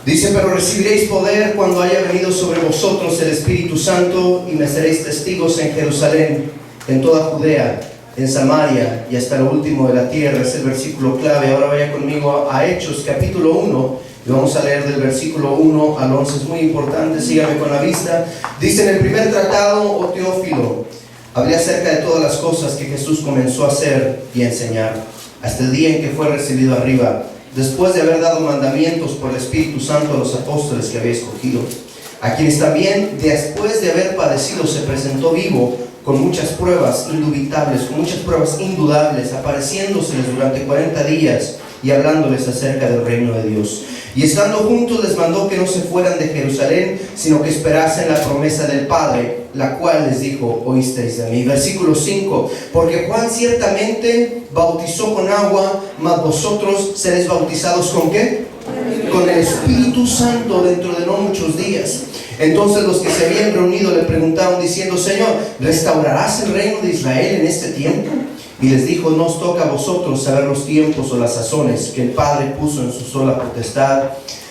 Dice: pero recibiréis poder cuando haya venido sobre vosotros el Espíritu Santo, y me seréis testigos en Jerusalén, en toda Judea, en Samaria y hasta lo último de la tierra. Es el versículo clave. Ahora vaya conmigo a Hechos capítulo 1 y vamos a leer del versículo 1 al 11. Es muy importante, sígame con la vista. Dice: en el primer tratado, oh Teófilo, hablé acerca de todas las cosas que Jesús comenzó a hacer y a enseñar, hasta el día en que fue recibido arriba, después de haber dado mandamientos por el Espíritu Santo a los apóstoles que había escogido, a quienes también, después de haber padecido, se presentó vivo con muchas pruebas indubitables, con muchas pruebas indudables, apareciéndoseles durante 40 días y hablándoles acerca del reino de Dios. Y estando juntos les mandó que no se fueran de Jerusalén, sino que esperasen la promesa del Padre, la cual les dijo: oísteis de mí. Versículo 5: porque Juan ciertamente bautizó con agua, mas vosotros seréis bautizados ¿con qué? Con el Espíritu Santo dentro de no muchos días. Entonces los que se habían reunido le preguntaron diciendo: Señor, ¿restaurarás el reino de Israel en este tiempo? Y les dijo: no os toca a vosotros saber los tiempos o las sazones que el Padre puso en su sola potestad.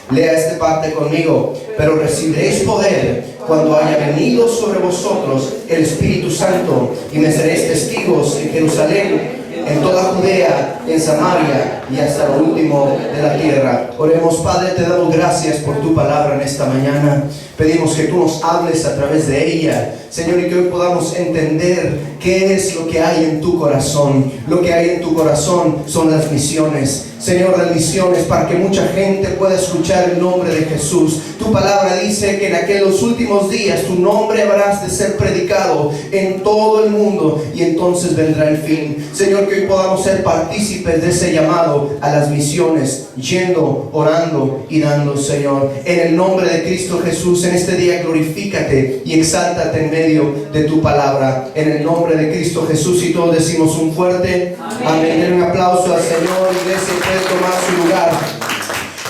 Lea esta parte conmigo: pero recibiréis poder cuando haya venido sobre vosotros el Espíritu Santo, y me seréis testigos en Jerusalén, en toda Judea, en Samaria y hasta lo último de la tierra. Oremos. Padre, te damos gracias por tu palabra en esta mañana. Pedimos que tú nos hables a través de ella, Señor, y que hoy podamos entender qué es lo que hay en tu corazón. Lo que hay en tu corazón son las misiones, Señor, las misiones para que mucha gente pueda escuchar el nombre de Jesús. Tu palabra dice que en aquellos últimos días tu nombre habrás de ser predicado en todo el mundo, y entonces vendrá el fin. Señor, que hoy podamos ser partícipes de ese llamado a las misiones, yendo, orando y dando, Señor. En el nombre de Cristo Jesús, en este día glorifícate y exáltate en medio de tu palabra. En el nombre de Cristo Jesús, y todos decimos un fuerte amén. Den un aplauso al Señor, iglesia, y puede tomar su lugar.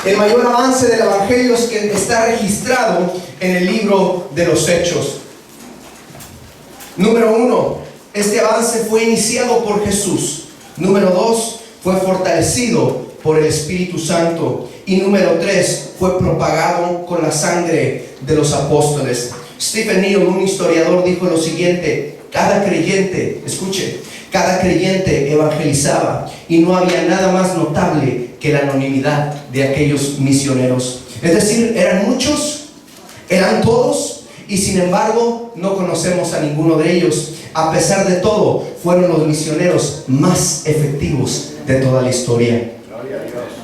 El mayor avance del Evangelio es que está registrado en el libro de los Hechos. Número 1, este avance fue iniciado por Jesús. Número 2, fue fortalecido por el Espíritu Santo. Y número 3, fue propagado con la sangre de los apóstoles. Stephen Neal, un historiador, dijo lo siguiente: cada creyente, escuche, cada creyente evangelizaba, y no había nada más notable que la anonimidad de aquellos misioneros. Es decir, eran muchos, eran todos, y sin embargo no conocemos a ninguno de ellos. A pesar de todo, fueron los misioneros más efectivos de toda la historia.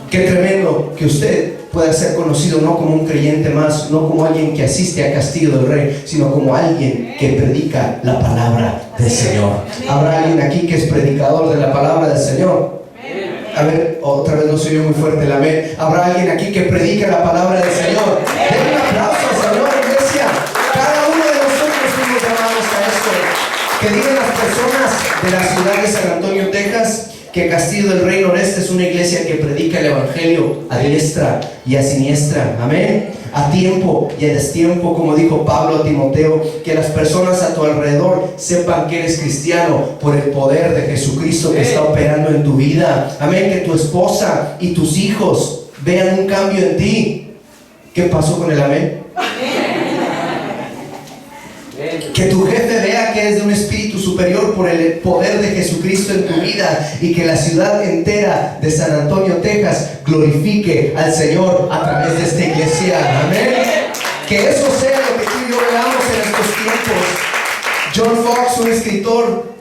Qué tremendo que usted pueda ser conocido no como un creyente más, no como alguien que asiste a Castillo del Rey, sino como alguien que predica la palabra del Señor. ¿Habrá alguien aquí que es predicador de la palabra del Señor? A ver, otra vez no soy yo muy fuerte el amén. ¿Habrá alguien aquí que predica la palabra del Señor? Den un aplauso al Señor, iglesia. Cada uno de nosotros fuimos llamados a esto. Que digan las personas de la ciudad de San Antonio, Texas, que Castillo del Rey Noreste es una iglesia que predica el Evangelio a diestra y a siniestra. Amén. A tiempo y a destiempo, como dijo Pablo a Timoteo. Que las personas a tu alrededor sepan que eres cristiano por el poder de Jesucristo que está operando en tu vida. Amén. Que tu esposa y tus hijos vean un cambio en ti. ¿Qué pasó con el amén? Que tu jefe vea que eres de un espíritu superior por el poder de Jesucristo en tu vida, y que la ciudad entera de San Antonio, Texas, glorifique al Señor a través de esta iglesia. Amén. Que eso sea lo que tú y yo veamos en estos tiempos. John Fox, un escritor,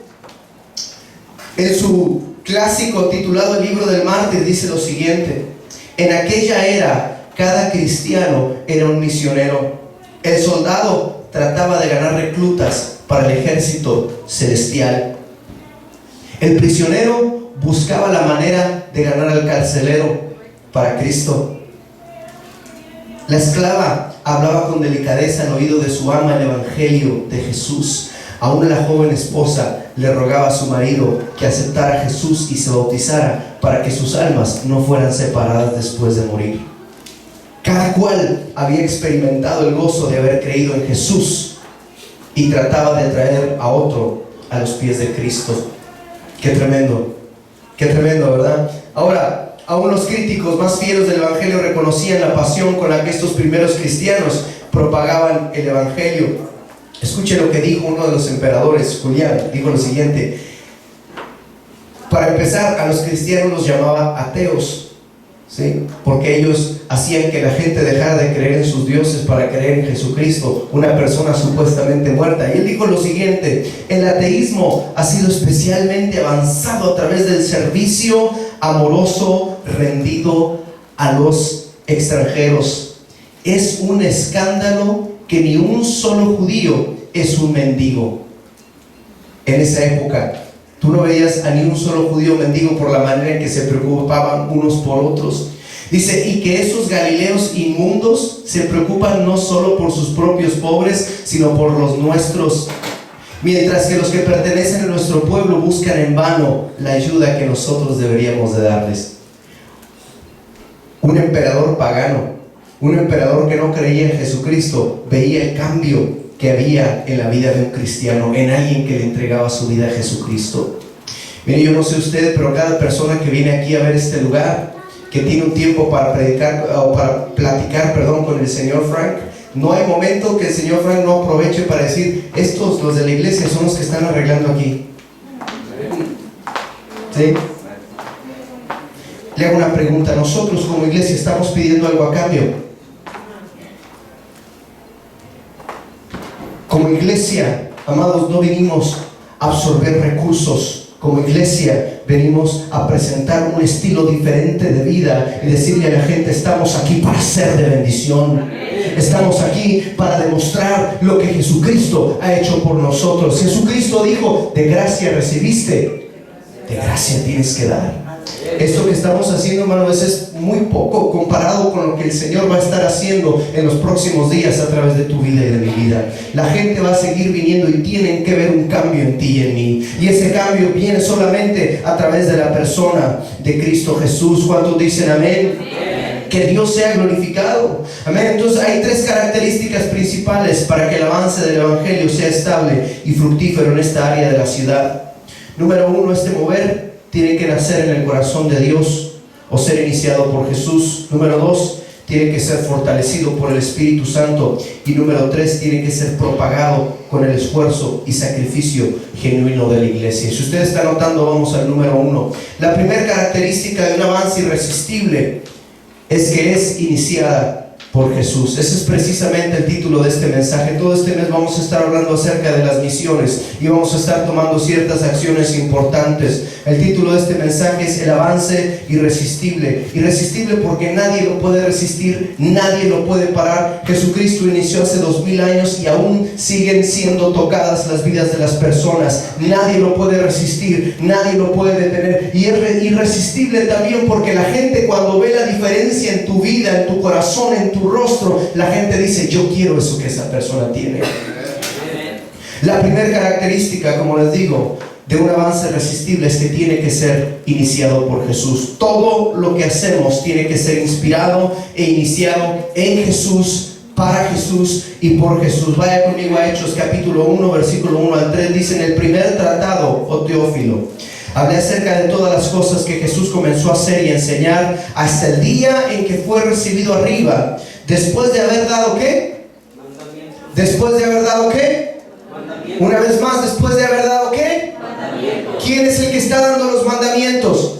en su clásico titulado El libro del mártir, dice lo siguiente: en aquella era cada cristiano era un misionero. El soldado trataba de ganar reclutas para el ejército celestial. El prisionero buscaba la manera de ganar al carcelero para Cristo. La esclava hablaba con delicadeza al oído de su ama el Evangelio de Jesús. Aún la joven esposa le rogaba a su marido que aceptara a Jesús y se bautizara para que sus almas no fueran separadas después de morir. Cada cual había experimentado el gozo de haber creído en Jesús y trataba de traer a otro a los pies de Cristo. Qué tremendo, ¿verdad? Ahora, Aún los críticos más fieros del Evangelio reconocían la pasión con la que estos primeros cristianos propagaban el Evangelio. Escuche lo que dijo uno de los emperadores, Julián. Dijo lo siguiente: para empezar, a los cristianos los llamaba ateos, ¿sí? Porque ellos hacían que la gente dejara de creer en sus dioses para creer en Jesucristo, una persona supuestamente muerta. Y él dijo lo siguiente: el ateísmo ha sido especialmente avanzado a través del servicio amoroso rendido a los extranjeros. Es un escándalo que ni un solo judío es un mendigo. En esa época tú no veías a ni un solo judío mendigo por la manera en que se preocupaban unos por otros. Dice, y que esos galileos inmundos se preocupan no solo por sus propios pobres, sino por los nuestros, mientras que los que pertenecen a nuestro pueblo buscan en vano la ayuda que nosotros deberíamos de darles. Un emperador pagano, un emperador que no creía en Jesucristo, veía el cambio que había en la vida de un cristiano, en alguien que le entregaba su vida a Jesucristo. Mire, yo no sé usted, pero cada persona que viene aquí a ver este lugar, que tiene un tiempo para predicar o para platicar, con el señor Frank, no hay momento que el señor Frank no aproveche para decir, estos, los de la iglesia, son los que están arreglando aquí. ¿Sí? Le hago una pregunta: nosotros como iglesia estamos pidiendo algo a cambio. Como iglesia, amados, no vinimos a absorber recursos. Como iglesia venimos a presentar un estilo diferente de vida y decirle a la gente: estamos aquí para ser de bendición. Estamos aquí para demostrar lo que Jesucristo ha hecho por nosotros. Jesucristo dijo: de gracia recibiste, de gracia tienes que dar. Esto que estamos haciendo, hermano, es muy poco comparado con lo que el Señor va a estar haciendo en los próximos días a través de tu vida y de mi vida. La gente va a seguir viniendo y tienen que ver un cambio en ti y en mí. Y ese cambio viene solamente a través de la persona de Cristo Jesús. ¿Cuántos dicen amén? Que Dios sea glorificado. Amén. Entonces hay tres características principales para que el avance del Evangelio sea estable y fructífero en esta área de la ciudad. Número uno, este mover tiene que nacer en el corazón de Dios o ser iniciado por Jesús. Número dos, tiene que ser fortalecido por el Espíritu Santo. Y número tres, tiene que ser propagado con el esfuerzo y sacrificio genuino de la iglesia. Si usted está notando, vamos al número uno. La primera característica de un avance irresistible es que es iniciada por Jesús. Ese es precisamente el título de este mensaje. Todo este mes vamos a estar hablando acerca de las misiones y vamos a estar tomando ciertas acciones importantes. El título de este mensaje es el avance irresistible. Irresistible porque nadie lo puede resistir, nadie lo puede parar. Jesucristo inició hace 2000 años y aún siguen siendo tocadas las vidas de las personas. Nadie lo puede resistir, nadie lo puede detener. Y es irresistible también porque la gente, cuando ve la diferencia en tu vida, en tu corazón, en tu rostro, la gente dice: yo quiero eso que esa persona tiene. La primera característica, como les digo, de un avance irresistible es que tiene que ser iniciado por Jesús. Todo lo que hacemos tiene que ser inspirado e iniciado en Jesús, para Jesús y por Jesús. Vaya conmigo a Hechos capítulo 1, versículo 1 al 3. Dice: en el primer tratado, oh Teófilo, hablé acerca de todas las cosas que Jesús comenzó a hacer y a enseñar hasta el día en que fue recibido arriba, después de haber dado ¿qué? Mandamientos. ¿Después de haber dado qué? Mandamientos. Una vez más, después de haber dado ¿qué? Mandamientos. ¿Quién es el que está dando los mandamientos?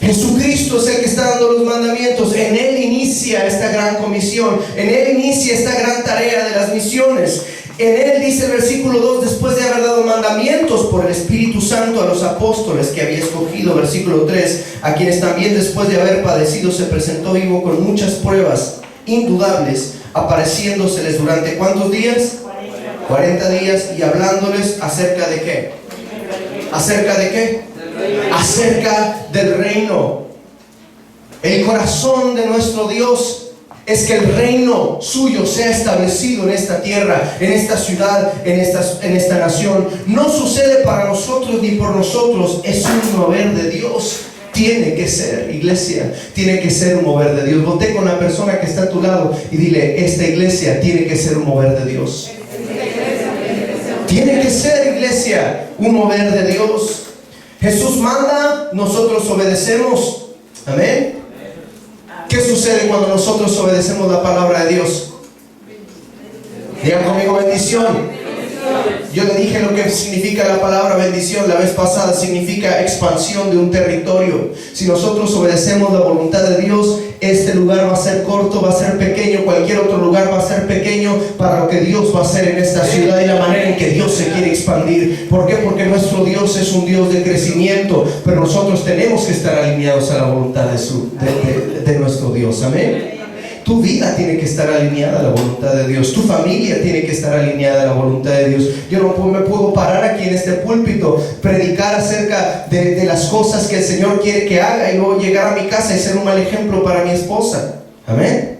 Jesucristo es el que está dando los mandamientos. En Él inicia esta gran comisión, en Él inicia esta gran tarea de las misiones. En Él, dice el versículo 2, después de haber dado mandamientos por el Espíritu Santo a los apóstoles que había escogido, versículo 3, a quienes también después de haber padecido se presentó vivo con muchas pruebas indudables, apareciéndoseles durante ¿cuántos días? 40 días, y hablándoles acerca de ¿qué? ¿Acerca de qué? Acerca del reino. El corazón de nuestro Dios es que el reino suyo sea establecido en esta tierra, en esta ciudad, en esta nación. No sucede para nosotros ni por nosotros, es un mover de Dios. Tiene que ser, iglesia, tiene que ser un mover de Dios. Voltea con la persona que está a tu lado y dile: esta iglesia tiene que ser un mover de Dios. Tiene que ser, iglesia, un mover de Dios. Jesús manda, nosotros obedecemos. Amén. ¿Qué sucede cuando nosotros obedecemos la palabra de Dios? Digan conmigo: bendición. Yo le dije lo que significa la palabra bendición la vez pasada. Significa expansión de un territorio. Si nosotros obedecemos la voluntad de Dios, este lugar va a ser corto, va a ser pequeño. Cualquier otro lugar va a ser pequeño para lo que Dios va a hacer en esta ciudad y la manera en que Dios se quiere expandir. ¿Por qué? Porque nuestro Dios es un Dios de crecimiento, pero nosotros tenemos que estar alineados a la voluntad de nuestro Dios. Amén. Tu vida tiene que estar alineada a la voluntad de Dios. Tu familia tiene que estar alineada a la voluntad de Dios. Yo no me puedo parar aquí en este púlpito, predicar acerca de las cosas que el Señor quiere que haga y luego llegar a mi casa y ser un mal ejemplo para mi esposa. Amén.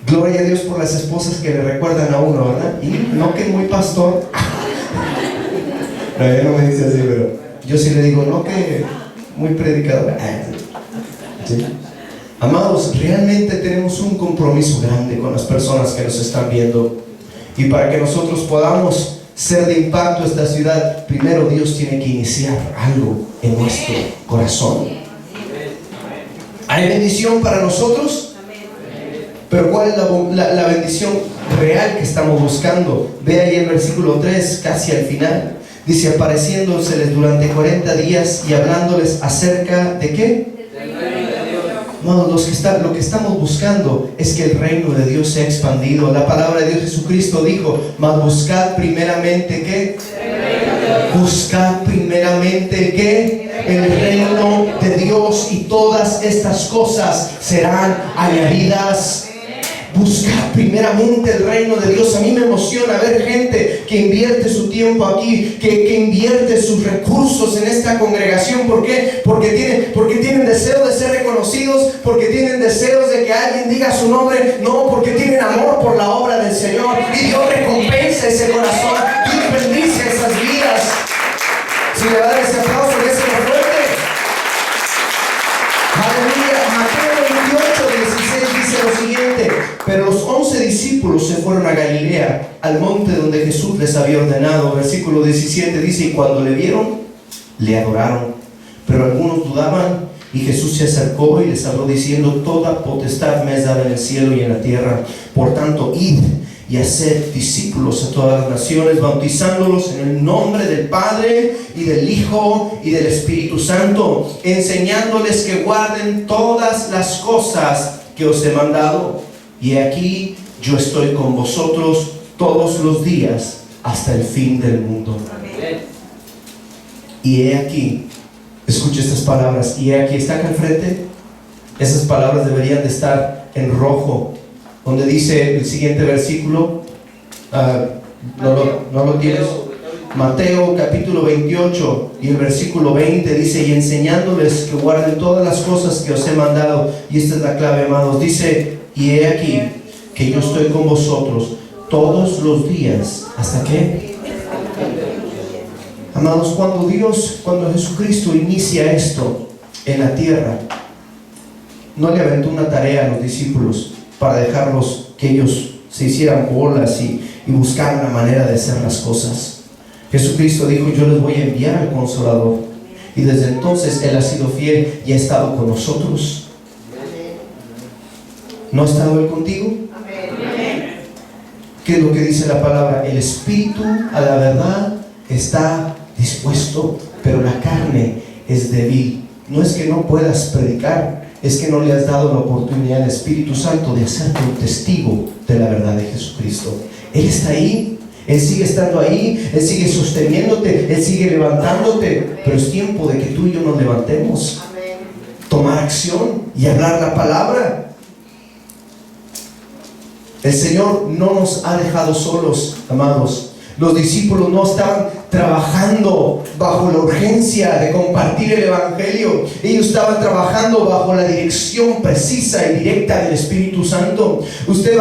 Gloria a Dios por las esposas que le recuerdan a uno, ¿verdad? Y no que muy pastor. No, ella no me dice así, pero yo sí le digo, no que muy predicador. ¿Sí? Amados, realmente tenemos un compromiso grande con las personas que nos están viendo. Y para que nosotros podamos ser de impacto a esta ciudad, primero Dios tiene que iniciar algo en nuestro corazón. ¿Hay bendición para nosotros? Pero ¿cuál es la bendición real que estamos buscando? Ve ahí el versículo 3, casi al final. Dice: apareciéndoseles durante 40 días y hablándoles acerca de ¿qué? No, lo que estamos buscando es que el reino de Dios sea expandido. La palabra de Dios, Jesucristo dijo: mas buscad primeramente ¿qué? Buscad primeramente ¿qué? El reino de Dios, y todas estas cosas serán añadidas. Buscar primeramente el reino de Dios. A mí me emociona ver gente que invierte su tiempo aquí, que invierte sus recursos en esta congregación. ¿Por qué? Porque tienen deseo de ser reconocidos, porque tienen deseos de que alguien diga su nombre. No, porque tienen amor por la obra del Señor, y Dios recompensa ese corazón. Dios bendice esas vidas. Si le va a dar ese aplauso, déselo fuerte. Aleluya. Mateo 28:16 dice lo siguiente: pero los 11 discípulos se fueron a Galilea, al monte donde Jesús les había ordenado. Versículo 17 dice: y cuando le vieron, le adoraron, pero algunos dudaban. Y Jesús se acercó y les habló diciendo: toda potestad me es dada en el cielo y en la tierra. Por tanto, id y haced discípulos a todas las naciones, bautizándolos en el nombre del Padre y del Hijo y del Espíritu Santo, enseñándoles que guarden todas las cosas que os he mandado. Y aquí yo estoy con vosotros todos los días hasta el fin del mundo. Amén. Y he aquí, escuche estas palabras, y he aquí, está acá al frente. Esas palabras deberían de estar en rojo, donde dice el siguiente versículo. ¿No lo tienes? Mateo capítulo 28 y el versículo 20 dice: y enseñándoles que guarden todas las cosas que os he mandado. Y esta es la clave, amados. Dice: y he aquí que yo estoy con vosotros todos los días. ¿Hasta qué? Amados, cuando Jesucristo inicia esto en la tierra, no le aventó una tarea a los discípulos para dejarlos que ellos se hicieran bolas y buscaran la manera de hacer las cosas. Jesucristo dijo: yo les voy a enviar al Consolador. Y desde entonces Él ha sido fiel y ha estado con nosotros. ¿No ha estado Él contigo? Amén. ¿Qué es lo que dice la palabra? El espíritu a la verdad está dispuesto, pero la carne es débil. No es que no puedas predicar, es que no le has dado la oportunidad al Espíritu Santo de hacerte un testigo de la verdad de Jesucristo. Él está ahí, Él sigue estando ahí, Él sigue sosteniéndote, Él sigue levantándote, pero es tiempo de que tú y yo nos levantemos, tomar acción y hablar la palabra. El Señor no nos ha dejado solos, amados. Los discípulos no estaban trabajando bajo la urgencia de compartir el Evangelio. Ellos estaban trabajando bajo la dirección precisa y directa del Espíritu Santo. Usted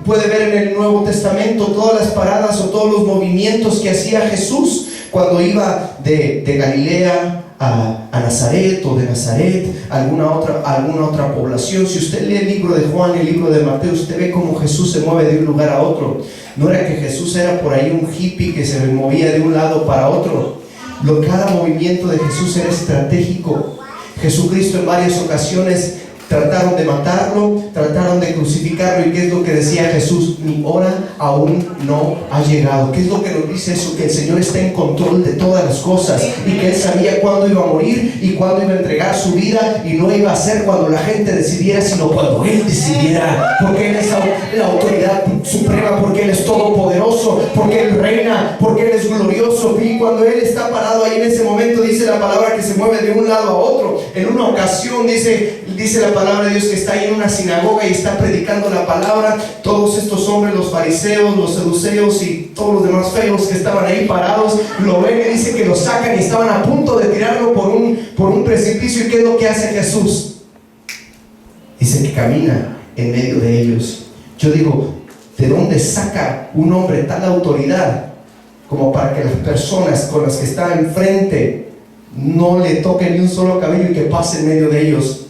puede ver en el Nuevo Testamento todas las paradas o todos los movimientos que hacía Jesús cuando iba de Galilea a Nazaret, o de Nazaret a alguna otra población. Si usted lee el libro de Juan y el libro de Mateo, usted ve cómo Jesús se mueve de un lugar a otro. No era que Jesús era por ahí un hippie que se movía de un lado para otro. Cada movimiento de Jesús era estratégico. Jesucristo en varias ocasiones trataron de matarlo, trataron de crucificarlo. ¿Y qué es lo que decía Jesús? Mi hora aún no ha llegado. ¿Qué es lo que nos dice eso? Que el Señor está en control de todas las cosas y que Él sabía cuándo iba a morir y cuándo iba a entregar su vida, y no iba a ser cuando la gente decidiera, sino cuando Él decidiera, porque Él es la autoridad suprema, porque Él es todopoderoso, porque Él reina, porque Él es glorioso. Y cuando Él está parado ahí en ese momento, dice la palabra que se mueve de un lado a otro. En una ocasión dice la palabra de Dios que está ahí en una sinagoga y está predicando la palabra. Todos estos hombres, los fariseos, los saduceos y todos los demás feos que estaban ahí parados, lo ven y dice que lo sacan y estaban a punto de tirarlo por un precipicio. ¿Y qué es lo que hace Jesús? Dice que camina en medio de ellos. Yo digo, ¿de dónde saca un hombre tal autoridad como para que las personas con las que está enfrente no le toquen ni un solo cabello y que pase en medio de ellos?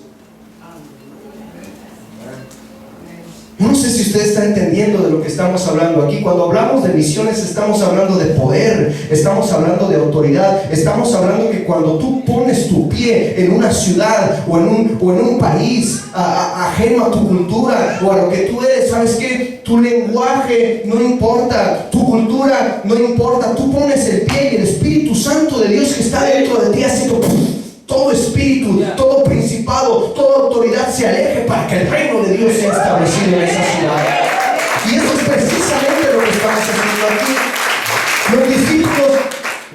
No sé si usted está entendiendo de lo que estamos hablando aquí. Cuando hablamos de misiones, estamos hablando de poder, estamos hablando de autoridad, estamos hablando que cuando tú pones tu pie en una ciudad o en un país ajeno a tu cultura o a lo que tú eres, ¿sabes qué? Tu lenguaje no importa, tu cultura no importa. Tú pones el pie y el Espíritu Santo de Dios que está dentro de ti haciendo todo espíritu, todo principado, toda autoridad se aleje para que el reino de Dios sea establecido en esa ciudad. Y eso es precisamente lo que estamos haciendo aquí. Los discípulos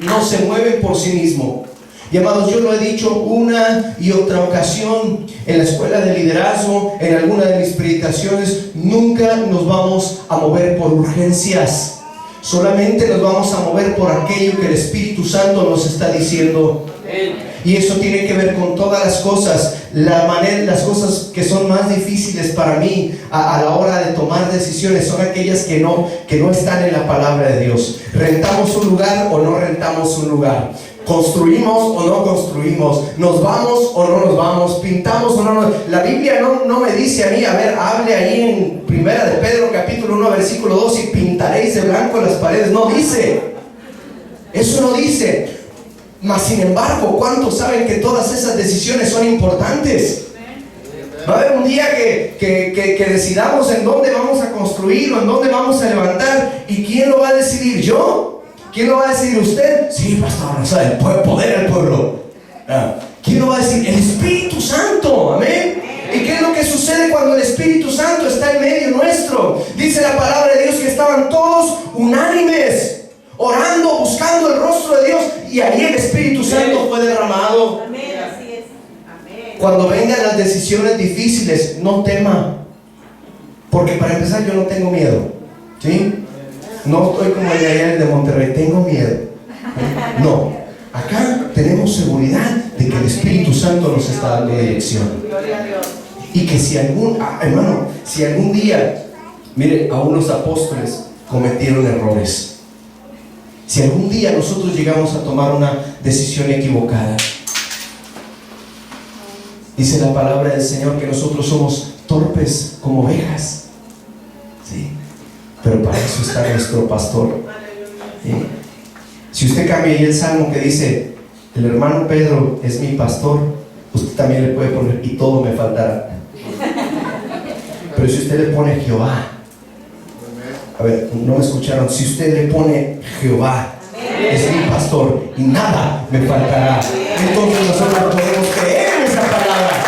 no se mueven por sí mismos. Y amados, yo lo he dicho una y otra ocasión en la escuela de liderazgo, en alguna de mis predicaciones, nunca nos vamos a mover por urgencias. Solamente nos vamos a mover por aquello que el Espíritu Santo nos está diciendo. Y eso tiene que ver con todas las cosas. Las cosas que son más difíciles para mí a la hora de tomar decisiones son aquellas que no están en la palabra de Dios. ¿Rentamos un lugar o no rentamos un lugar? ¿Construimos o no construimos? ¿Nos vamos o no nos vamos? ¿Pintamos o no? La Biblia no me dice a mí, a ver, hable ahí en 1 de Pedro capítulo 1 versículo 2 y pintaréis de blanco las paredes. No dice. Eso no dice. Mas sin embargo, ¿cuántos saben que todas esas decisiones son importantes? Va a haber un día que decidamos en dónde vamos a construir o en dónde vamos a levantar. ¿Y quién lo va a decidir? ¿Yo? ¿Quién lo va a decidir? ¿Usted? Sí, pastor, o sea, el poder al pueblo. ¿Quién lo va a decir? El Espíritu Santo. Amén. ¿Y qué es lo que sucede cuando el Espíritu Santo está en medio nuestro? Dice la palabra de Dios que estaban todos unánimes, orando, buscando el rostro de Dios, y ahí el Espíritu Santo fue derramado. Amén, así es. Amén. Cuando vengan las decisiones difíciles, no tema, porque para empezar yo no tengo miedo, ¿sí? No estoy como el de Monterrey, tengo miedo. No, acá tenemos seguridad de que el Espíritu Santo nos está dando dirección. Gloria a Dios. Y que si algún día, mire, aún los apóstoles cometieron errores. Si algún día nosotros llegamos a tomar una decisión equivocada, dice la palabra del Señor que nosotros somos torpes como ovejas, ¿sí? Pero para eso está nuestro pastor, ¿sí? Si usted cambia ahí el salmo que dice, el hermano Pedro es mi pastor, usted también le puede poner, y todo me faltará. Pero si usted le pone Jehová, a ver, no me escucharon. Si usted le pone Jehová es mi pastor y nada me faltará, entonces nosotros podemos creer en esa palabra,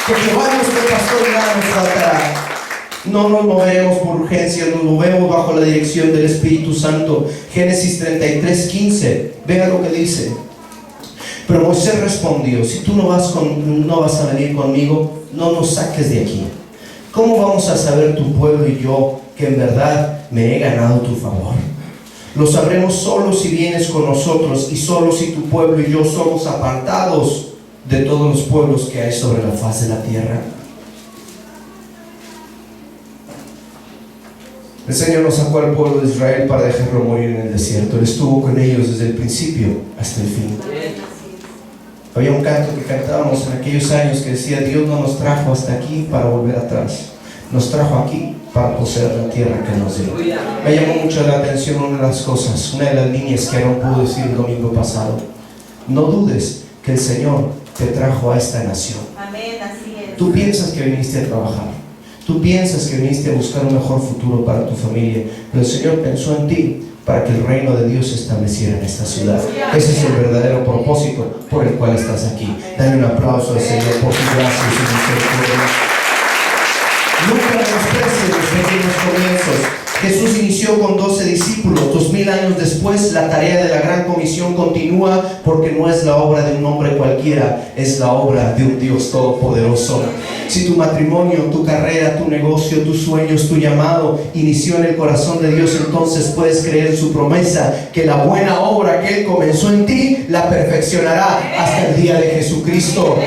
que Jehová es nuestro pastor y nada nos faltará. No nos moveremos por urgencias, nos movemos bajo la dirección del Espíritu Santo. Génesis 33:15, vea lo que dice. Pero Moisés respondió, si tú no vas a venir conmigo, no nos saques de aquí. ¿Cómo vamos a saber tu pueblo y yo que en verdad me he ganado tu favor? Lo sabremos solo si vienes con nosotros y solo si tu pueblo y yo somos apartados de todos los pueblos que hay sobre la faz de la tierra. El Señor nos sacó al pueblo de Israel para dejarlo morir en el desierto. Él estuvo con ellos desde el principio hasta el fin. Había un canto que cantábamos en aquellos años que decía, Dios no nos trajo hasta aquí para volver atrás. nos trajo aquí para poseer la tierra que nos dio. Me llamó mucho la atención una de las cosas, una de las líneas que no pude decir el domingo pasado. No dudes que el Señor te trajo a esta nación. Amén, así es. Tú piensas que viniste a trabajar, tú piensas que viniste a buscar un mejor futuro para tu familia, pero el Señor pensó en ti para que el reino de Dios se estableciera en esta ciudad. Ese es el verdadero propósito por el cual estás aquí. Dale un aplauso al Señor por su gracia y su misericordia. Nunca menosprecies los pequeños comienzos. Jesús inició con 12 discípulos. 2000 años después, la tarea de la gran comisión continúa, porque no es la obra de un hombre cualquiera, es la obra de un Dios todopoderoso. Si tu matrimonio, tu carrera, tu negocio, tus sueños, tu llamado inició en el corazón de Dios, entonces puedes creer en su promesa que la buena obra que Él comenzó en ti la perfeccionará hasta el día de Jesucristo.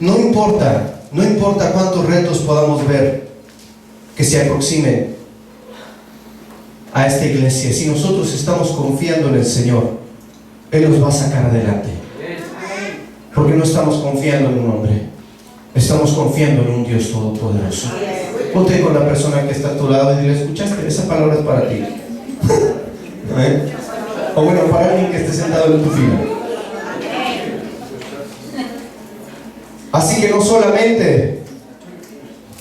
No importa cuántos retos podamos ver que se aproximen a esta iglesia. Si nosotros estamos confiando en el Señor, Él nos va a sacar adelante. Porque no estamos confiando en un hombre, estamos confiando en un Dios todopoderoso. Ponte con la persona que está a tu lado y dile: ¿escuchaste? Esa palabra es para ti. O bueno, para alguien que esté sentado en tu fila. Así que no solamente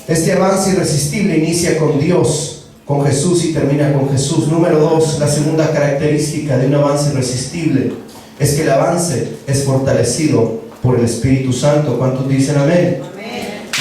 este avance irresistible inicia con Dios, con Jesús, y termina con Jesús. Número 2, la segunda característica de un avance irresistible es que el avance es fortalecido por el Espíritu Santo. ¿Cuántos dicen amén?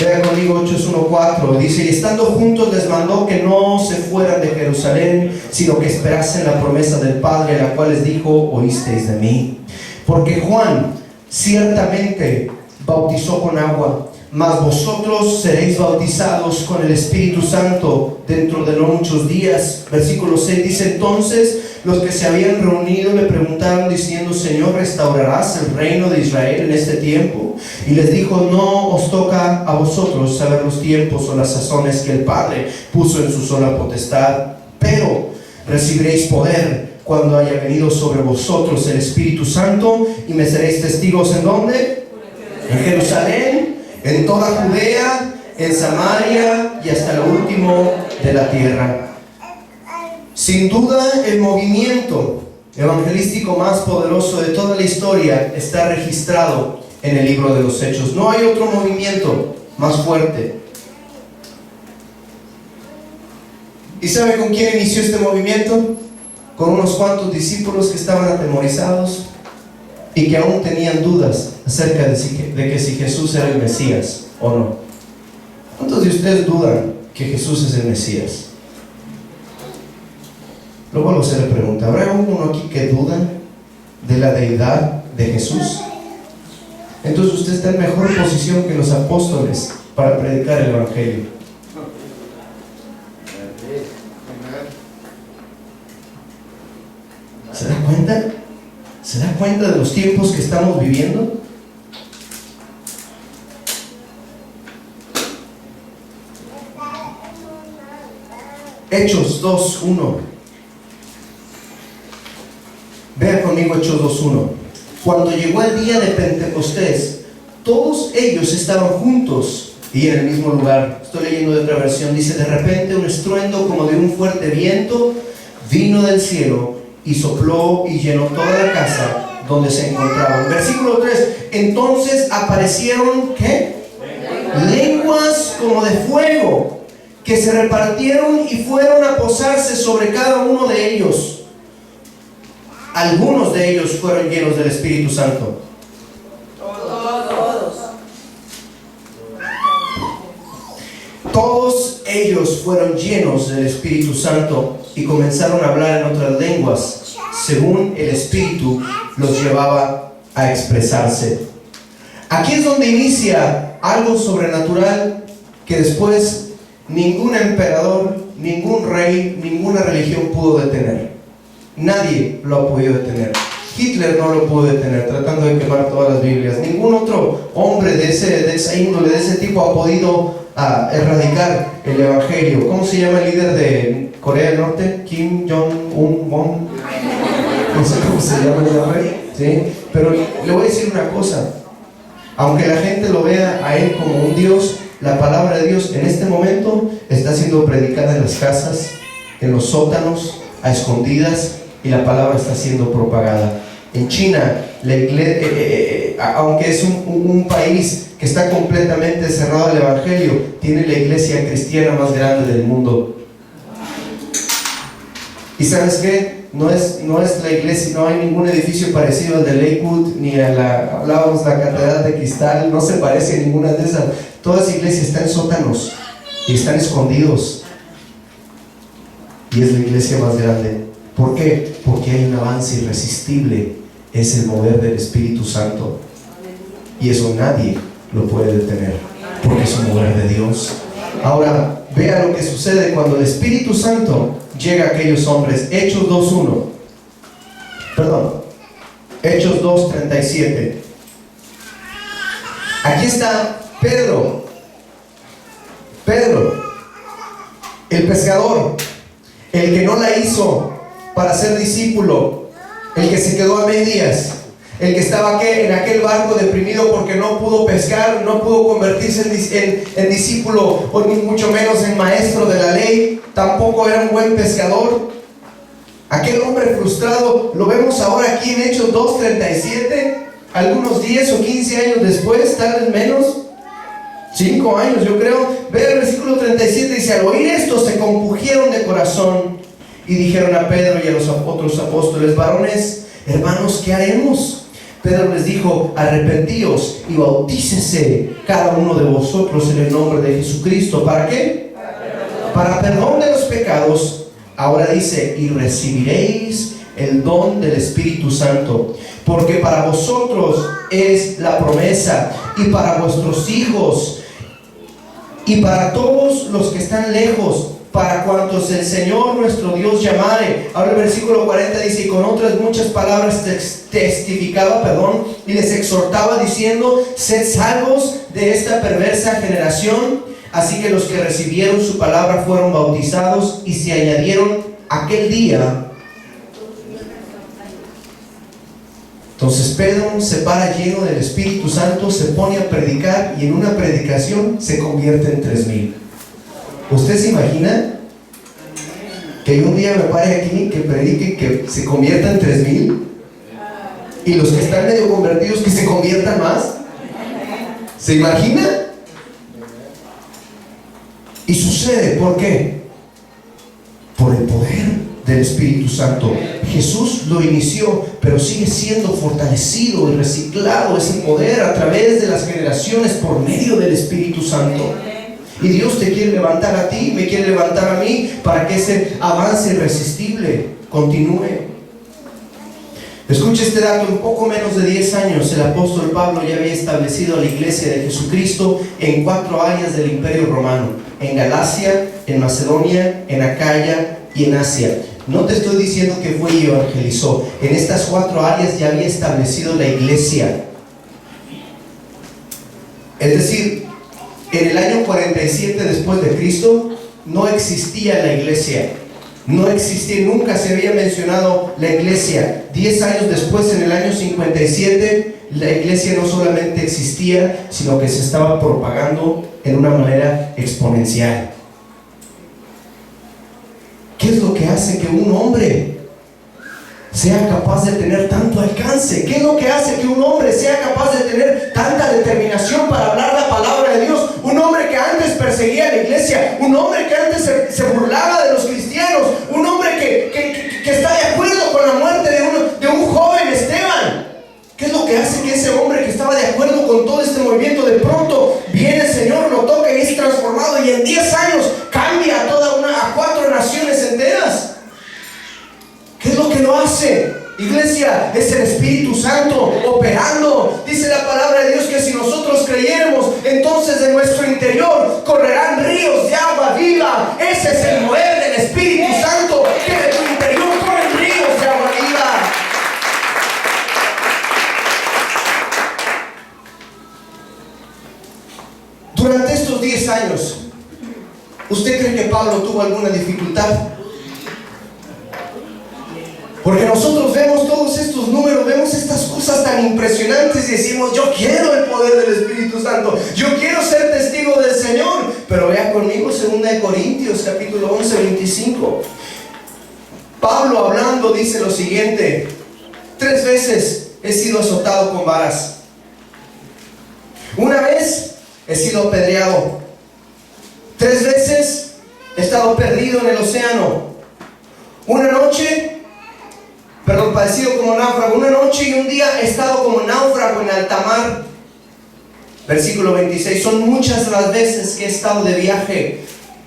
Vea conmigo Hechos 1:4. Dice: y estando juntos les mandó que no se fueran de Jerusalén, sino que esperasen la promesa del Padre, la cual les dijo: oísteis de mí. Porque Juan ciertamente bautizó con agua, mas vosotros seréis bautizados con el Espíritu Santo dentro de no muchos días. Versículo 6 dice: entonces los que se habían reunido le preguntaron diciendo: Señor, ¿restaurarás el reino de Israel en este tiempo? Y les dijo: no os toca a vosotros saber los tiempos o las sazones que el Padre puso en su sola potestad, pero recibiréis poder cuando haya venido sobre vosotros el Espíritu Santo, y me seréis testigos. ¿En dónde? En Jerusalén, en toda Judea, en Samaria y hasta lo último de la tierra. Sin duda, el movimiento evangelístico más poderoso de toda la historia está registrado en el libro de los Hechos. No hay otro movimiento más fuerte. ¿Y sabe con quién inició este movimiento? Con unos cuantos discípulos que estaban atemorizados y que aún tenían dudas acerca de que si Jesús era el Mesías o no. ¿Cuántos de ustedes dudan que Jesús es el Mesías? Luego lo se le pregunta: ¿habrá uno aquí que duda de la deidad de Jesús? Entonces usted está en mejor posición que los apóstoles para predicar el Evangelio. ¿Se da cuenta? ¿Se da cuenta de los tiempos que estamos viviendo? Hechos 2:1. Vean conmigo Hechos 2:1. Cuando llegó el día de Pentecostés, todos ellos estaban juntos y en el mismo lugar. Estoy leyendo de otra versión. Dice: de repente un estruendo como de un fuerte viento vino del cielo y sopló y llenó toda la casa donde se encontraban. Versículo 3. Entonces aparecieron, ¿qué? Lenguas como de fuego, que se repartieron y fueron a posarse sobre cada uno de ellos. Algunos de ellos fueron llenos del Espíritu Santo. Todos ellos fueron llenos del Espíritu Santo y comenzaron a hablar en otras lenguas, según el Espíritu los llevaba a expresarse. Aquí es donde inicia algo sobrenatural que después ningún emperador, ningún rey, ninguna religión pudo detener. Nadie lo ha podido detener. Hitler no lo pudo detener, tratando de quemar todas las Biblias. Ningún otro hombre de esa índole, de ese tipo, ha podido erradicar el Evangelio. ¿Cómo se llama el líder de Corea del Norte? Kim Jong-un. No sé cómo se llama el hombre, ¿sí? Pero le voy a decir una cosa: Aunque la gente lo vea a Él como un Dios, la palabra de Dios en este momento está siendo predicada en las casas, en los sótanos, a escondidas, y la palabra está siendo propagada. En China, la iglesia, aunque es un país que está completamente cerrado al Evangelio, tiene la iglesia cristiana más grande del mundo. ¿Y sabes qué? No es la iglesia, no hay ningún edificio parecido al de Lakewood, ni hablábamos de la Catedral de Cristal, no se parece a ninguna de esas. Todas las iglesias están en sótanos y están escondidos. Y es la iglesia más grande. ¿Por qué? Porque hay un avance irresistible. Es el mover del Espíritu Santo. Y eso nadie lo puede detener, porque es un mover de Dios. Ahora, vea lo que sucede cuando el Espíritu Santo llega a aquellos hombres. Hechos 2:1. Hechos 2:37. Aquí está Pedro, el pescador, el que no la hizo para ser discípulo, el que se quedó a medias, el que estaba en aquel barco deprimido porque no pudo pescar, no pudo convertirse en discípulo, o ni mucho menos en maestro de la ley, tampoco era un buen pescador. Aquel hombre frustrado, lo vemos ahora aquí en Hechos 2:37, algunos 10 o 15 años después, tal vez menos, 5 años yo creo. Ve el versículo 37, dice: al oír esto se compungieron de corazón y dijeron a Pedro y a los otros apóstoles: varones, hermanos, ¿qué haremos? Pedro les dijo: arrepentíos y bautícese cada uno de vosotros en el nombre de Jesucristo. ¿Para qué? Para perdón de los pecados. Ahora dice: y recibiréis el don del Espíritu Santo, porque para vosotros es la promesa, y para vuestros hijos, y para todos los que están lejos, para cuantos el Señor nuestro Dios llamare. Ahora el versículo 40 dice: y con otras muchas palabras testificaba, y les exhortaba diciendo: sed salvos de esta perversa generación. Así que los que recibieron su palabra fueron bautizados, y se añadieron aquel día. Entonces Pedro se para lleno del Espíritu Santo, se pone a predicar, y en una predicación se convierte en 3,000. ¿Usted se imagina que un día me pare aquí, que predique, que se convierta en 3,000? Y los que están medio convertidos, que se conviertan más. ¿Se imagina? Y sucede, ¿por qué? Por el poder del Espíritu Santo. Jesús lo inició, pero sigue siendo fortalecido y reciclado ese poder a través de las generaciones por medio del Espíritu Santo. Y Dios te quiere levantar a ti, me quiere levantar a mí, para que ese avance irresistible continúe. Escuche este dato: en poco menos de 10 años el apóstol Pablo ya había establecido a la iglesia de Jesucristo en 4 áreas del Imperio Romano: en Galacia, en Macedonia, en Acaya y en Asia. No te estoy diciendo que fue y evangelizó. En estas 4 áreas ya había establecido la iglesia. Es decir, en el año 47 después de Cristo no existía la iglesia. No existía, nunca se había mencionado la iglesia. 10 años después, en el año 57, la iglesia no solamente existía, sino que se estaba propagando en una manera exponencial. ¿Qué es lo que hace que un hombre sea capaz de tener tanto alcance? ¿Qué es lo que hace que un hombre sea capaz de tener tanta determinación para hablar la palabra de Dios? Un hombre que antes perseguía a la iglesia, un hombre que antes se burlaba de los cristianos, un hombre que está de acuerdo con la muerte de un joven Esteban. ¿Qué es lo que hace que ese hombre que estaba de acuerdo con todo este movimiento, de pronto viene el Señor, lo toca y es transformado, y en 10 años cambia a 4 naciones enteras? ¿Qué es lo que lo hace? Iglesia, es el Espíritu Santo operando. Dice la palabra de Dios que si nosotros creyéramos, entonces de nuestro interior correrán ríos de agua viva. Ese es el mover del Espíritu Santo, que de tu interior corren ríos de agua viva. Durante estos 10 años, ¿usted cree que Pablo tuvo alguna dificultad? Porque nosotros vemos todos estos números, vemos estas cosas tan impresionantes y decimos, yo quiero el poder del Espíritu Santo, yo quiero ser testigo del Señor. Pero vea conmigo 2 Corintios capítulo 11, 25. Pablo hablando dice lo siguiente: 3 veces he sido azotado con varas, una vez he sido apedreado, 3 veces he estado perdido en el océano, parecido como náufrago, una noche y un día he estado como náufrago en alta mar. Versículo 26, son muchas las veces que he estado de viaje,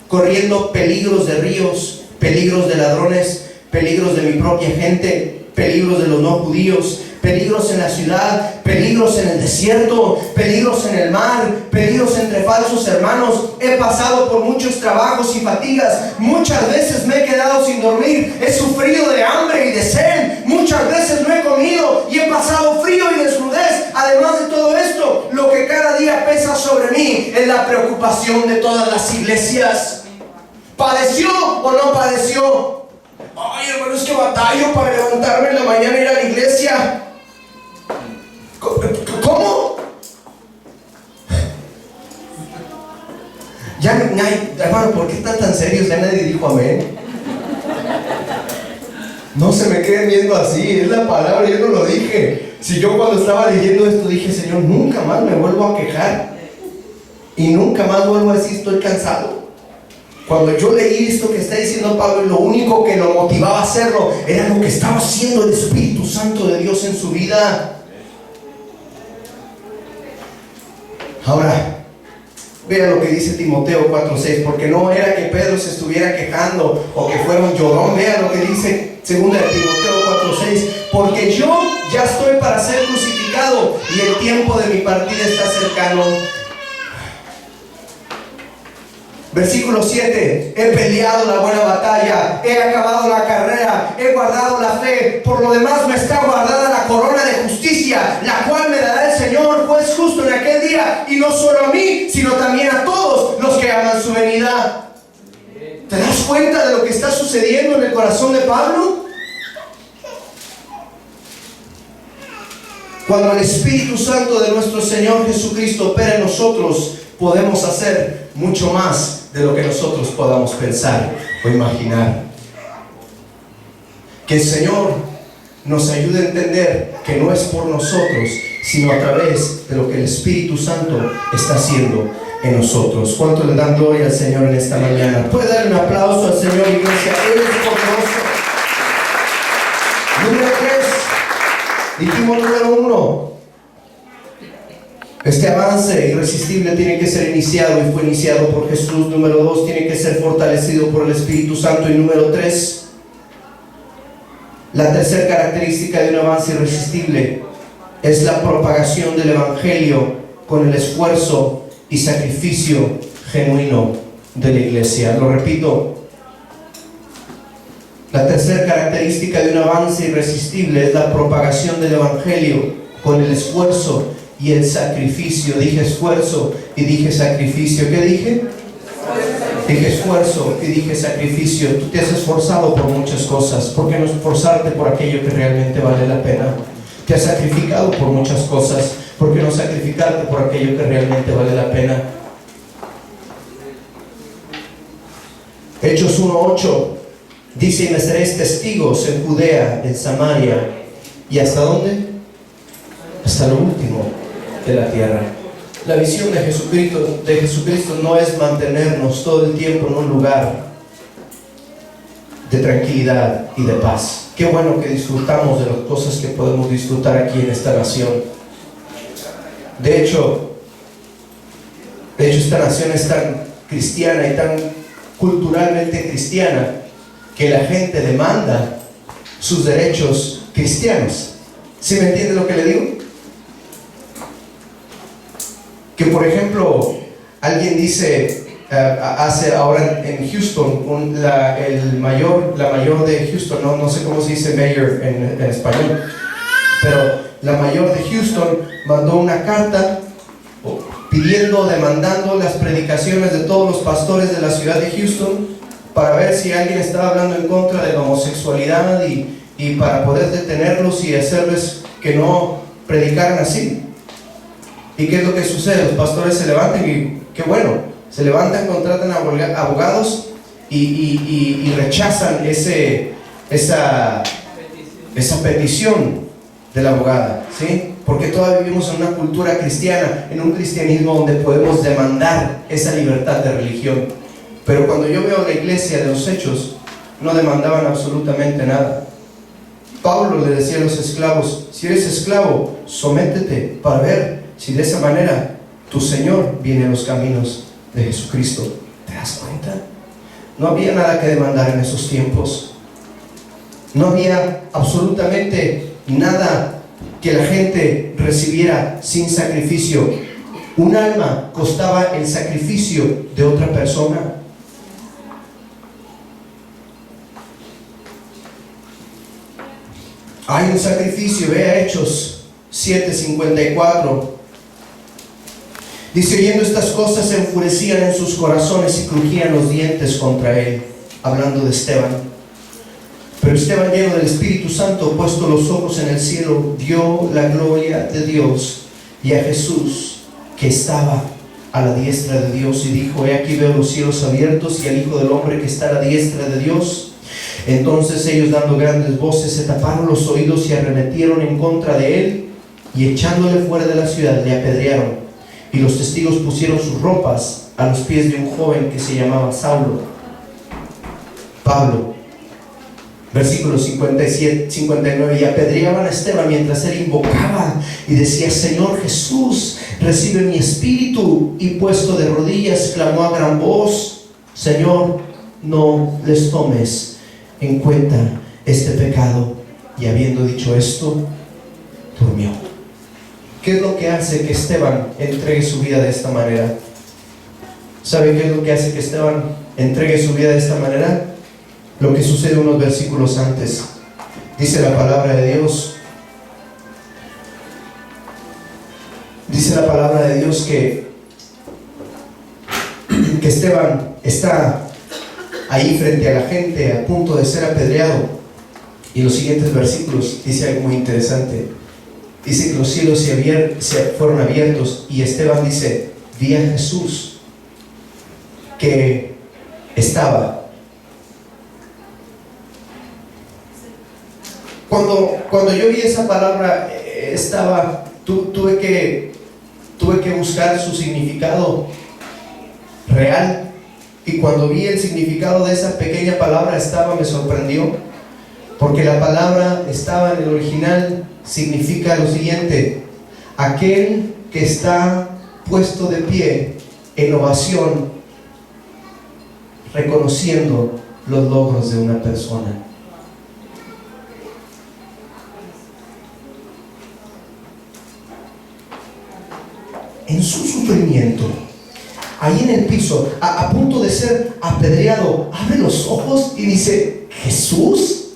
corriendo peligros de ríos, peligros de ladrones, peligros de mi propia gente, peligros de los no judíos, peligros en la ciudad, peligros en el desierto, peligros en el mar, peligros entre falsos hermanos. He pasado por muchos trabajos y fatigas, muchas veces me he quedado sin dormir, he sufrido de hambre y de sed, muchas veces no he comido y he pasado frío y desnudez. Además de todo esto, lo que cada día pesa sobre mí es la preocupación de todas las iglesias. ¿Padeció o no padeció? Ay, hermano, es que batallo para levantarme en la mañana e ir a la iglesia. ¿Cómo? Ya, hermano, ¿por qué están tan serios? Ya nadie dijo amén. No se me queden viendo así, es la palabra, yo no lo dije. Si yo cuando estaba leyendo esto dije, Señor, nunca más me vuelvo a quejar y nunca más vuelvo a decir estoy cansado. Cuando yo leí esto que está diciendo Pablo, lo único que lo motivaba a hacerlo era lo que estaba haciendo el Espíritu Santo de Dios en su vida. Ahora, vea lo que dice Timoteo 4:6, porque no era que Pedro se estuviera quejando o que fuera un llorón. Vea lo que dice 2 Timoteo 4:6, porque yo ya estoy para ser crucificado y el tiempo de mi partida está cercano. Versículo 7, he peleado la buena batalla, he acabado la carrera, he guardado la fe, por lo demás me está guardada la corona de justicia, la cual me dará el Señor, juez justo en aquel día, y no solo a mí, sino también a todos los que aman su venida. ¿Te das cuenta de lo que está sucediendo en el corazón de Pablo? Cuando el Espíritu Santo de nuestro Señor Jesucristo opera en nosotros, podemos hacer mucho más de lo que nosotros podamos pensar o imaginar. Que el Señor nos ayude a entender que no es por nosotros, sino a través de lo que el Espíritu Santo está haciendo en nosotros. ¿Cuánto le dan gloria al Señor en esta mañana? ¿Puede dar un aplauso al Señor, iglesia? Él es poderoso. Número 3, dijimos número 1. Este avance irresistible tiene que ser iniciado y fue iniciado por Jesús. Número 2, tiene que ser fortalecido por el Espíritu Santo. Y número 3, la tercera característica de un avance irresistible es la propagación del Evangelio con el esfuerzo y sacrificio genuino de la iglesia. Lo repito, la tercera característica de un avance irresistible es la propagación del Evangelio con el esfuerzo y el sacrificio. Dije esfuerzo y dije sacrificio. ¿Qué dije? Dije esfuerzo y dije sacrificio. Tú te has esforzado por muchas cosas. ¿Por qué no esforzarte por aquello que realmente vale la pena? Te has sacrificado por muchas cosas. ¿Por qué no sacrificarte por aquello que realmente vale la pena? Hechos 1:8 dice: y me seréis testigos en Judea, en Samaria y ¿hasta dónde? Hasta lo último de la tierra. La visión de Jesucristo no es mantenernos todo el tiempo en un lugar de tranquilidad y de paz. Qué bueno que disfrutamos de las cosas que podemos disfrutar aquí en esta nación. De hecho, esta nación es tan cristiana y tan culturalmente cristiana que la gente demanda sus derechos cristianos. ¿Sí me entiende lo que le digo? Que por ejemplo, alguien dice, hace ahora en Houston, la mayor de Houston, no sé cómo se dice mayor en español, pero la mayor de Houston mandó una carta demandando las predicaciones de todos los pastores de la ciudad de Houston para ver si alguien estaba hablando en contra de la homosexualidad y para poder detenerlos y hacerles que no predicaran así. ¿Y qué es lo que sucede? Los pastores se levantan y qué bueno, se levantan, contratan abogados y rechazan esa petición de la abogada, ¿sí? Porque todavía vivimos en una cultura cristiana, en un cristianismo donde podemos demandar esa libertad de religión. Pero cuando yo veo la iglesia de los Hechos, no demandaban absolutamente nada. Pablo le decía a los esclavos: si eres esclavo, sométete para ver si de esa manera tu Señor viene a los caminos de Jesucristo. ¿Te das cuenta? No había nada que demandar en esos tiempos. No había absolutamente nada que la gente recibiera sin sacrificio. Un alma costaba el sacrificio de otra persona. Hay un sacrificio, vea Hechos 7:54. Dice: oyendo estas cosas se enfurecían en sus corazones y crujían los dientes contra él. Hablando de Esteban. Pero Esteban, lleno del Espíritu Santo, puesto los ojos en el cielo, vio la gloria de Dios y a Jesús que estaba a la diestra de Dios, y dijo: he aquí veo los cielos abiertos y al Hijo del Hombre que está a la diestra de Dios. Entonces ellos, dando grandes voces, se taparon los oídos y arremetieron en contra de él, y echándole fuera de la ciudad le apedrearon. Y los testigos pusieron sus ropas a los pies de un joven que se llamaba Pablo. Versículos 57, 59. Y apedreaban a Esteban mientras él invocaba y decía: Señor Jesús, recibe mi espíritu. Y puesto de rodillas clamó a gran voz: Señor, no les tomes en cuenta este pecado. Y habiendo dicho esto, durmió. ¿Qué es lo que hace que Esteban entregue su vida de esta manera? ¿Sabe qué es lo que hace que Esteban entregue su vida de esta manera? Lo que sucede unos versículos antes. Dice la palabra de Dios. Dice la palabra de Dios que Esteban está ahí frente a la gente, a punto de ser apedreado. Y los siguientes versículos dice algo muy interesante. Dice que los cielos fueron abiertos, y Esteban dice: vi a Jesús que estaba. Cuando yo vi esa palabra estaba, tuve que buscar su significado real. Y cuando vi el significado de esa pequeña palabra estaba, me sorprendió, porque la palabra estaba en el original, significa lo siguiente: aquel que está puesto de pie en ovación, reconociendo los logros de una persona. En su sufrimiento, ahí en el piso, a punto de ser apedreado, abre los ojos y dice: Jesús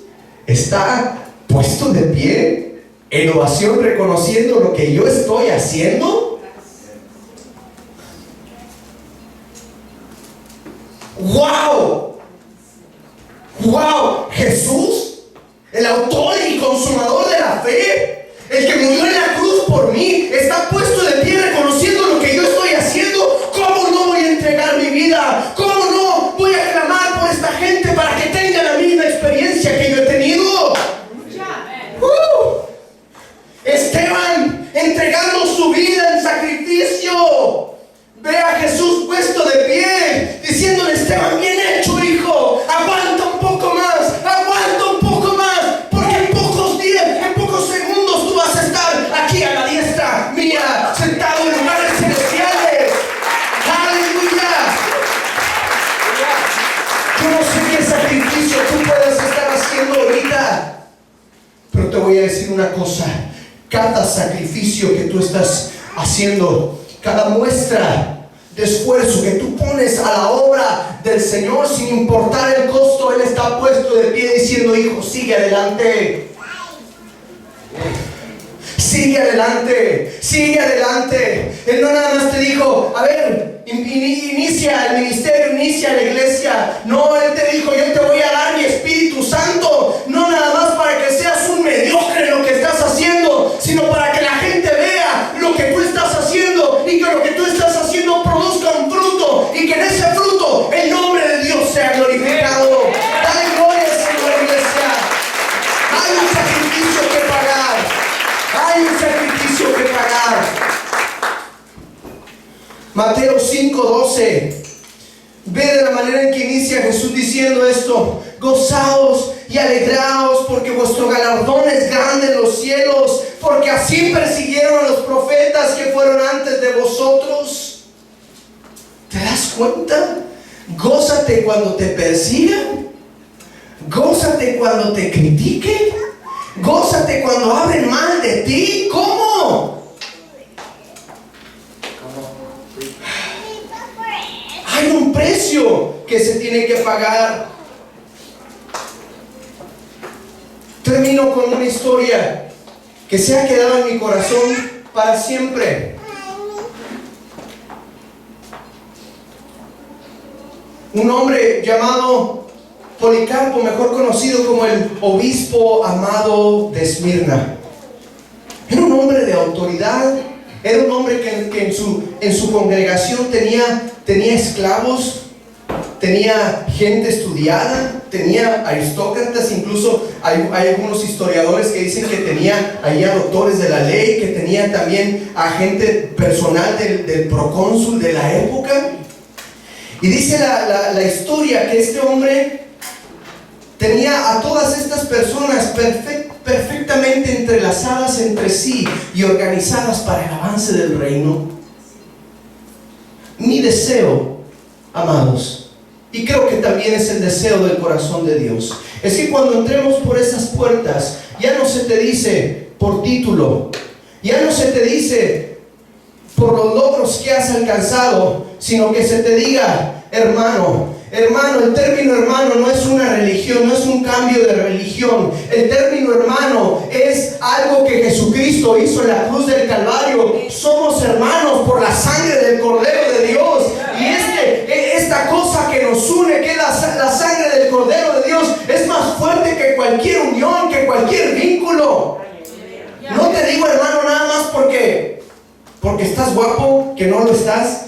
está puesto de pie en ovación, reconociendo lo que yo estoy haciendo. ¡Wow! ¡Wow! Jesús, el autor y consumador de la fe, el que murió en la cruz por mí, está puesto de pie reconociendo lo que yo estoy haciendo. ¿Cómo no voy a entregar mi vida? ¿Cómo no voy a clamar por esta gente para que tenga la misma experiencia que yo he tenido? Esteban entregando su vida en sacrificio. Ve a Jesús puesto de pie, diciéndole: Esteban, bien hecho, hijo, aguanta un poco más, porque en pocos días, en pocos segundos tú vas a estar aquí a la diestra mía, sentado en lugares celestiales. ¡Aleluya! Yo no sé qué sacrificio tú puedes estar haciendo ahorita, pero te voy a decir una cosa: cada sacrificio que tú estás haciendo, cada muestra de esfuerzo que tú pones a la obra del Señor, sin importar el costo, Él está puesto de pie diciendo: hijo, sigue adelante. Sigue adelante, sigue adelante. Él no nada más te dijo: a ver, inicia el ministerio, inicia la iglesia. No, Él te dijo: yo te voy a dar mi Espíritu Santo, no nada más para que seas un mediocre en lo que estás haciendo, sino para que la gente Mateo 5:12. Ve de la manera en que inicia Jesús diciendo esto: gozaos y alegraos, porque vuestro galardón es grande en los cielos, porque así persiguieron a los profetas que fueron antes de vosotros. ¿Te das cuenta? Gózate cuando te persigan, gózate cuando te critiquen, gózate cuando hablen mal de ti. ¿Cómo? Hay un precio que se tiene que pagar. Termino con una historia que se ha quedado en mi corazón para siempre. Un hombre llamado Policarpo, mejor conocido como el obispo Amado de Esmirna. Era un hombre de autoridad. Era un hombre que en su congregación tenía esclavos, tenía gente estudiada, tenía aristócratas. Incluso hay algunos historiadores que dicen que tenía ahí a doctores de la ley, que tenía también a gente personal del procónsul de la época. Y dice la historia que este hombre tenía a todas estas personas perfectamente entrelazadas entre sí y organizadas para el avance del reino. Mi deseo, amados, y creo que también es el deseo del corazón de Dios, es que cuando entremos por esas puertas, ya no se te dice por título, ya no se te dice por los logros que has alcanzado, sino que se te diga: hermano. Hermano, el término hermano no es una religión, no es un cambio de religión. El término hermano es algo que Jesucristo hizo en la cruz del Calvario. Somos hermanos por la sangre del Cordero de Dios. Y esta cosa que nos une, que es la sangre del Cordero de Dios, es más fuerte que cualquier unión, que cualquier vínculo. No te digo hermano nada más porque estás guapo, que no lo estás.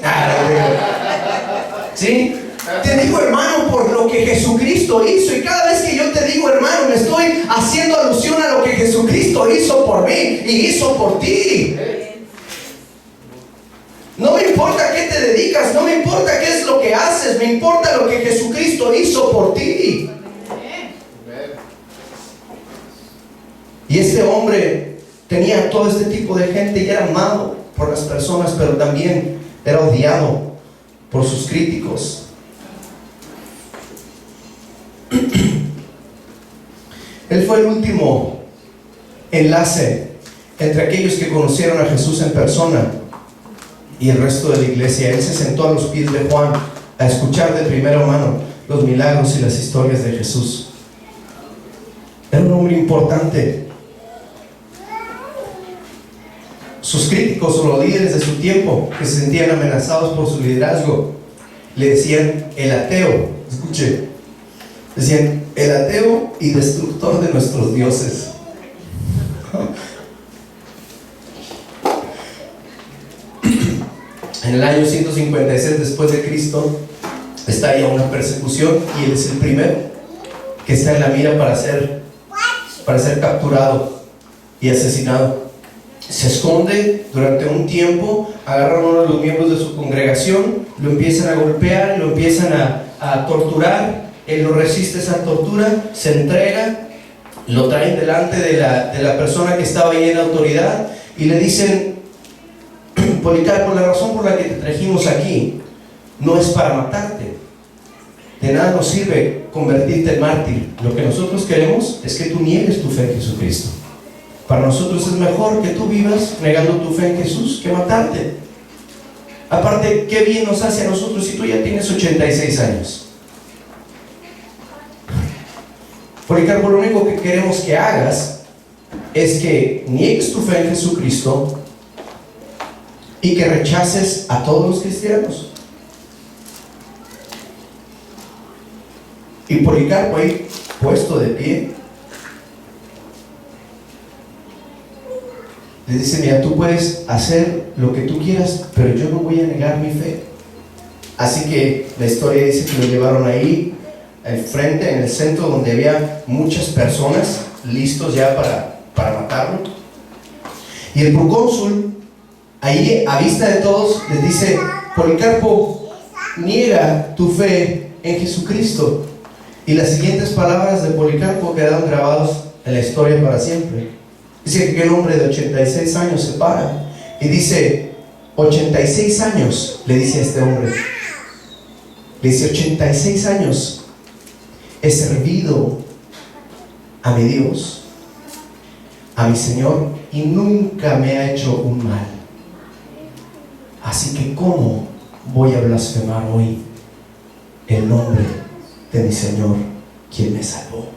¿Sí? Te digo hermano por lo que Jesucristo hizo. Y cada vez que yo te digo hermano, me estoy haciendo alusión a lo que Jesucristo hizo por mí y hizo por ti. No me importa qué te dedicas, no me importa qué es lo que haces, me importa lo que Jesucristo hizo por ti. Y este hombre tenía todo este tipo de gente y era amado por las personas, pero también era odiado por sus críticos. Él fue el último enlace entre aquellos que conocieron a Jesús en persona y el resto de la iglesia. Él se sentó a los pies de Juan a escuchar de primera mano los milagros y las historias de Jesús. Era un hombre importante. Sus críticos o los líderes de su tiempo, que se sentían amenazados por su liderazgo, le decían el ateo. Escuche, decían el ateo y destructor de nuestros dioses. En el año 156 después de Cristo estalla una persecución y él es el primero que está en la mira para ser capturado y asesinado. Se esconde durante un tiempo, agarran a uno de los miembros de su congregación, lo empiezan a golpear, lo empiezan a torturar. Él no resiste esa tortura, se entrega, lo traen delante de la persona que estaba ahí en autoridad y le dicen: Policarpo, la razón por la que te trajimos aquí no es para matarte. De nada nos sirve convertirte en mártir. Lo que nosotros queremos es que tú niegues tu fe en Jesucristo. Para nosotros es mejor que tú vivas negando tu fe en Jesús que matarte. Aparte, ¿qué bien nos hace a nosotros si tú ya tienes 86 años? Policarpo, lo único que queremos que hagas es que niegues tu fe en Jesucristo y que rechaces a todos los cristianos. Y Policarpo ahí puesto de pie le dice: mira, tú puedes hacer lo que tú quieras, pero yo no voy a negar mi fe. Así que la historia dice que lo llevaron ahí al frente, en el centro, donde había muchas personas listos ya para matarlo. Y el procónsul, ahí a vista de todos, les dice: Policarpo niega tu fe en Jesucristo. Y las siguientes palabras de Policarpo quedaron grabadas en la historia para siempre. Dice que aquel hombre de 86 años se para y dice, 86 años, le dice a este hombre. Le dice, 86 años he servido a mi Dios, a mi Señor, y nunca me ha hecho un mal. Así que ¿cómo voy a blasfemar hoy el nombre de mi Señor, quien me salvó?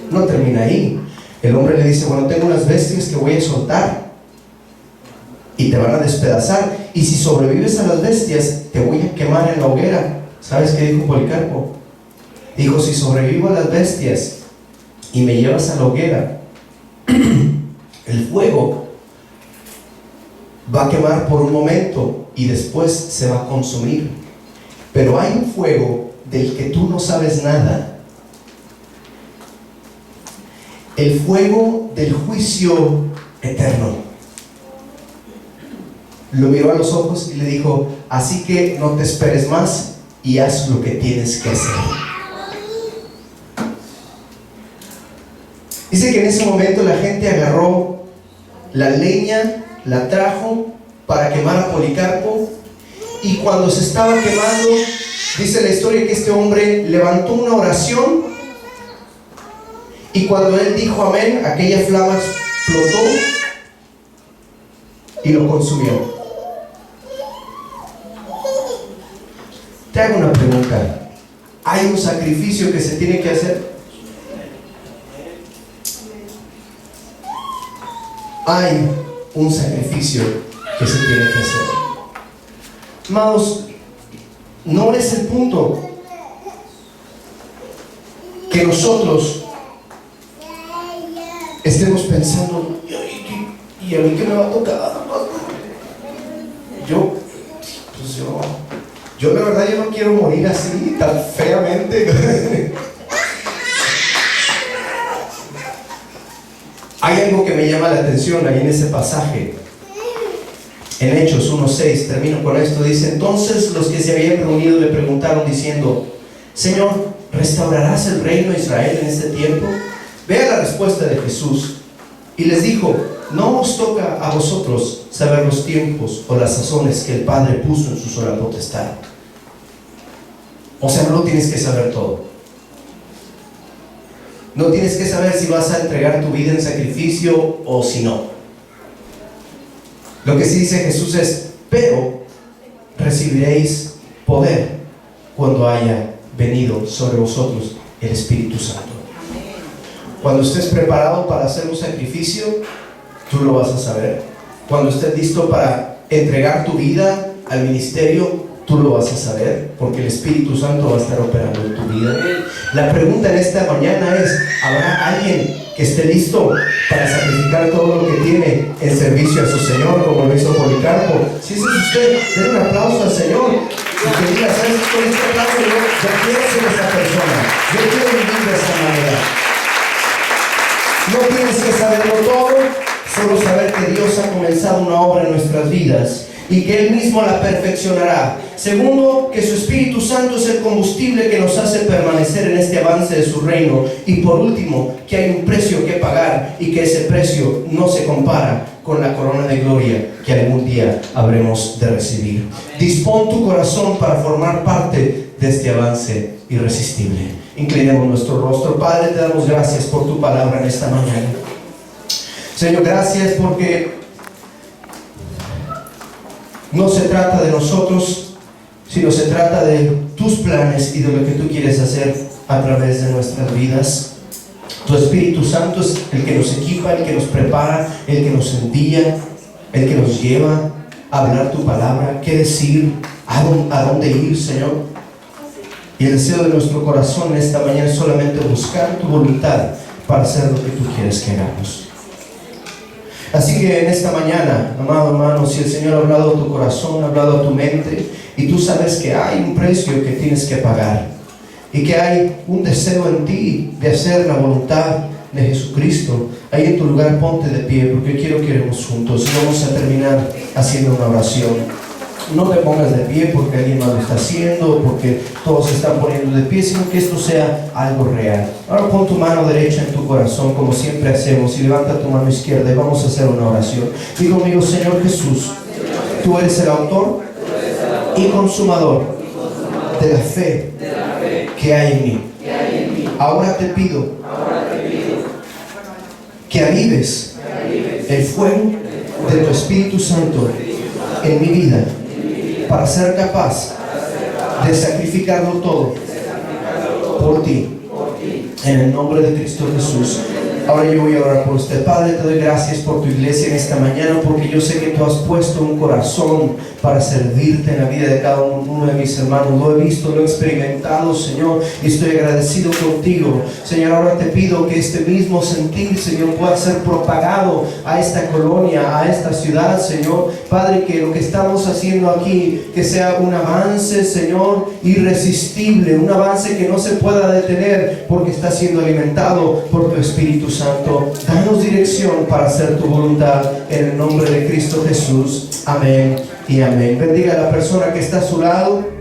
No termina ahí. El hombre le dice, bueno, tengo unas bestias que voy a soltar y te van a despedazar, y si sobrevives a las bestias te voy a quemar en la hoguera. ¿Sabes qué dijo Policarpo? Dijo, si sobrevivo a las bestias y me llevas a la hoguera, el fuego va a quemar por un momento y después se va a consumir, pero hay un fuego del que tú no sabes nada, el fuego del juicio eterno. Lo miró a los ojos y le dijo, así que no te esperes más y haz lo que tienes que hacer. Dice que en ese momento la gente agarró la leña, la trajo para quemar a Policarpo, y cuando se estaba quemando, dice la historia que este hombre levantó una oración, y cuando él dijo amén, aquella flama explotó y lo consumió. Te hago una pregunta. ¿Hay un sacrificio que se tiene que hacer? Hay un sacrificio que se tiene que hacer. Amados, no es el punto que nosotros estemos pensando, ¿y a mí qué me va a tocar? Yo la verdad yo no quiero morir así, tan feamente. Hay algo que me llama la atención ahí en ese pasaje. En Hechos 1:6, termino con esto, dice, entonces los que se habían reunido le preguntaron diciendo, Señor, ¿restaurarás el reino de Israel en este tiempo? Vea la respuesta de Jesús. Y les dijo, no os toca a vosotros saber los tiempos o las sazones que el Padre puso en su sola potestad. O sea, no lo tienes que saber todo. No tienes que saber si vas a entregar tu vida en sacrificio o si no. Lo que sí dice Jesús es, pero recibiréis poder cuando haya venido sobre vosotros el Espíritu Santo. Cuando estés preparado para hacer un sacrificio, tú lo vas a saber. Cuando estés listo para entregar tu vida al ministerio, tú lo vas a saber, porque el Espíritu Santo va a estar operando en tu vida. La pregunta en esta mañana es, ¿habrá alguien que esté listo para sacrificar todo lo que tiene en servicio a su Señor, como lo hizo Policarpo? Si ese es usted, den un aplauso al Señor y que diga, ¿sabes? Con este aplauso yo quiero ser esa persona, yo quiero vivir de esa manera. No tienes que saberlo todo, solo saber que Dios ha comenzado una obra en nuestras vidas y que Él mismo la perfeccionará. Segundo, que su Espíritu Santo es el combustible que nos hace permanecer en este avance de su reino. Y por último, que hay un precio que pagar y que ese precio no se compara con la corona de gloria que algún día habremos de recibir. Dispón tu corazón para formar parte de este avance irresistible. Inclinemos nuestro rostro. Padre, te damos gracias por tu palabra en esta mañana. Señor, gracias porque no se trata de nosotros, sino se trata de tus planes y de lo que tú quieres hacer a través de nuestras vidas. Tu Espíritu Santo es el que nos equipa, el que nos prepara, el que nos envía, el que nos lleva a hablar tu palabra, qué decir, a dónde ir, Señor. Y el deseo de nuestro corazón esta mañana es solamente buscar tu voluntad para hacer lo que tú quieres que hagamos. Así que en esta mañana, amado hermano, si el Señor ha hablado a tu corazón, ha hablado a tu mente, y tú sabes que hay un precio que tienes que pagar, y que hay un deseo en ti de hacer la voluntad de Jesucristo, ahí en tu lugar ponte de pie, porque quiero que oremos juntos y vamos a terminar haciendo una oración. No te pongas de pie porque alguien más lo está haciendo, porque todos se están poniendo de pie, sino que esto sea algo real. Ahora pon tu mano derecha en tu corazón, como siempre hacemos, y levanta tu mano izquierda y vamos a hacer una oración. Digo conmigo, Señor Jesús, tú eres el autor y consumador de la fe que hay en mí. Ahora te pido que avives el fuego de tu Espíritu Santo en mi vida, para ser capaz de sacrificarlo todo por ti, en el nombre de Cristo Jesús. Ahora yo voy a orar por usted. Padre, te doy gracias por tu iglesia en esta mañana, porque yo sé que tú has puesto un corazón para servirte en la vida de cada uno de mis hermanos. Lo he visto, lo he experimentado, Señor, y estoy agradecido contigo. Señor, ahora te pido que este mismo sentir, Señor, pueda ser propagado a esta colonia, a esta ciudad, Señor. Padre, que lo que estamos haciendo aquí, que sea un avance, Señor, irresistible, un avance que no se pueda detener, porque está siendo alimentado por tu Espíritu Santo. Danos dirección para hacer tu voluntad, en el nombre de Cristo Jesús. Amén y amén. Bendiga a la persona que está a su lado.